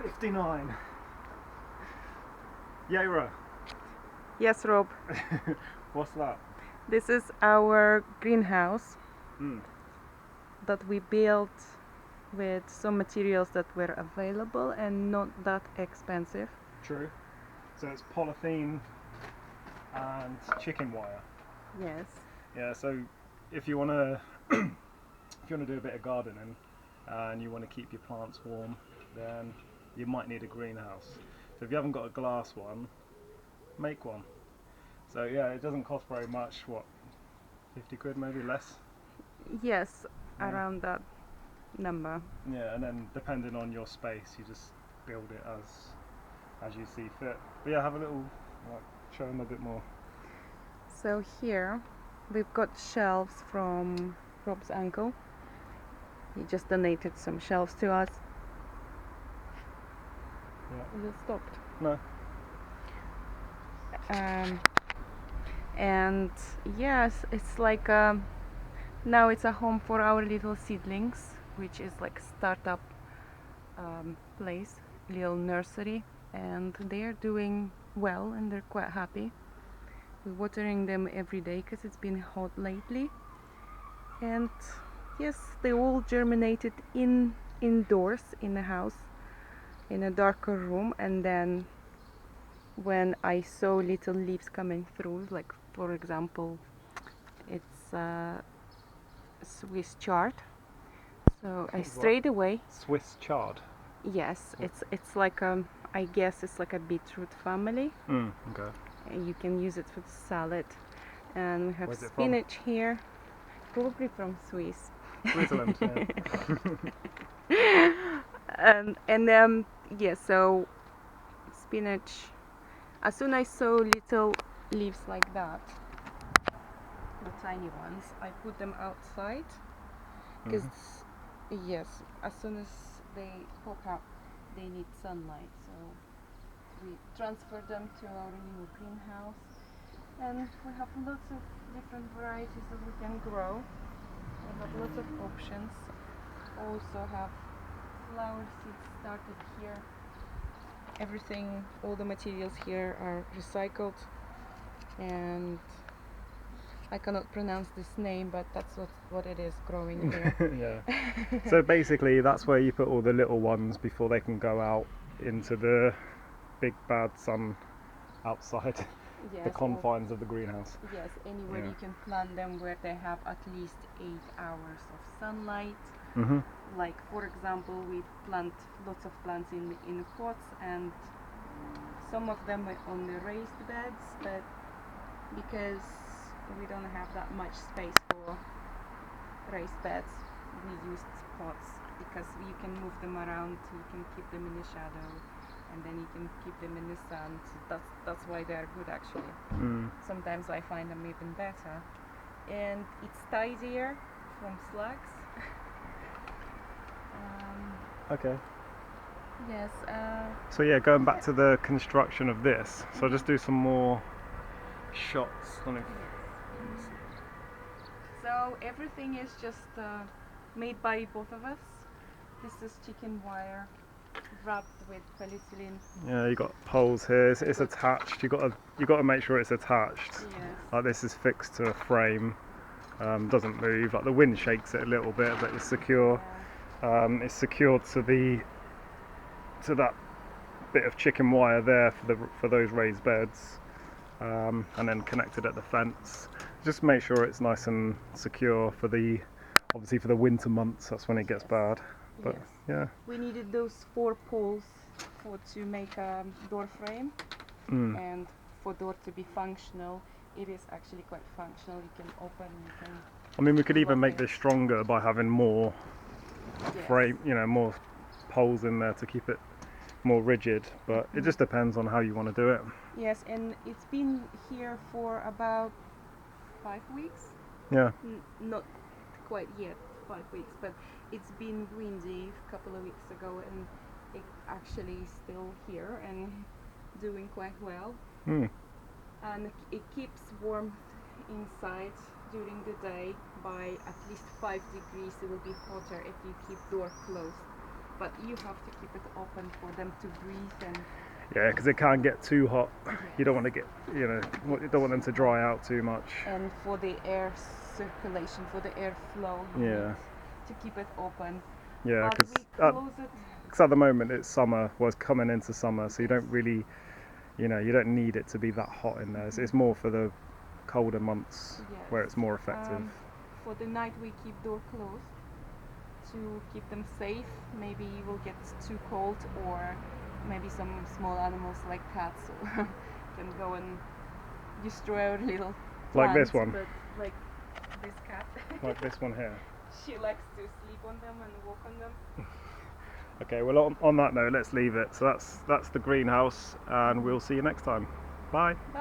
59. Yara. Yes, Rob. What's that? This is our greenhouse that we built with some materials that were available and not that expensive. True. So it's polythene and chicken wire. Yes. Yeah. So if you wanna do a bit of gardening and you want to keep your plants warm, then you might need a greenhouse. So if you haven't got a glass one, make one. So yeah, it doesn't cost very much. What, 50 quid maybe, less? Yes, Yeah. around that number. Yeah, and then depending on your space, you just build it as you see fit. But yeah, have a little, show them a bit more. So here we've got shelves from Rob's uncle. He just donated some shelves to us. Yeah. Is it stopped? No. And yes, it's like now it's a home for our little seedlings, which is like startup place, little nursery, and they're doing well and they're quite happy. We're watering them every day because it's been hot lately, and yes, they all germinated indoors in the house in a darker room, and then when I saw little leaves coming through, like for example it's Swiss chard, so I straight away. Swiss chard. Yes, it's like I guess it's like a beetroot family. Okay. You can use it for the salad, and we have Where's it from? spinach here, probably from Swiss. Switzerland. And yeah, so spinach. As soon as I saw little leaves like that, the tiny ones, I put them outside because yes, as soon as they pop up, they need sunlight. So we transfer them to our new greenhouse, and we have lots of different varieties that we can grow. We have lots of options. Also have flower seeds started here. Everything, all the materials here are recycled, and I cannot pronounce this name, but that's what it is growing here. Yeah. So basically, that's where you put all the little ones before they can go out into the big bad sun outside. Yes, the confines of the greenhouse. Yes, anywhere you can plant them where they have at least 8 hours of sunlight. Like for example, we plant lots of plants in pots, and some of them are on the raised beds, but because we don't have that much space for raised beds, we used pots because you can move them around, you can keep them in the shadow, and then you can keep them in the sun. So that's why they're good actually. Sometimes I find them even better, and it's tidier from slugs. Okay. Yes. So yeah, going back to the construction of this, so I'll just do some more shots on it. So everything is just made by both of us. This is chicken wire wrapped with polyethylene. Yeah, you got poles here. It's attached. You got to make sure it's attached. Yes. Like this is fixed to a frame. Doesn't move. Like the wind shakes it a little bit, but it's secure. Yeah. It's secured to that bit of chicken wire there for those raised beds, and then connected at the fence. Just make sure it's nice and secure for the winter months. That's when it gets bad. But yes. yeah. We needed those 4 poles to make a door frame, and for door to be functional. It is actually quite functional. You can open. You can. I mean, we could even make this stronger by having more frame, more poles in there to keep it more rigid, but it just depends on how you want to do it. Yes, and it's been here for about 5 weeks. Yeah. Not quite yet 5 weeks, but it's been windy a couple of weeks ago, and it actually is still here and doing quite well. And it keeps warm inside during the day by at least 5 degrees. It will be hotter if you keep door closed. but you have to keep it open for them to breathe and Yeah, because it can get too hot. You don't want to get, you don't want them to dry out too much. and for the air circulation, for the airflow, you Yeah. need to keep it open. Yeah, But because we close it. at the moment it's summer, was coming into summer, so you don't really, you don't need it to be that hot in there. It's more for the colder months where Yes. it's more effective. For the night we keep door closed to keep them safe. Maybe it will get too cold, or maybe some small animals like cats can go and destroy our little Like this plants, one. But like this cat, Like this one here. she likes to sleep on them and walk on them. Okay, well on that note, let's leave it. So that's the greenhouse, and we'll see you next time. Bye.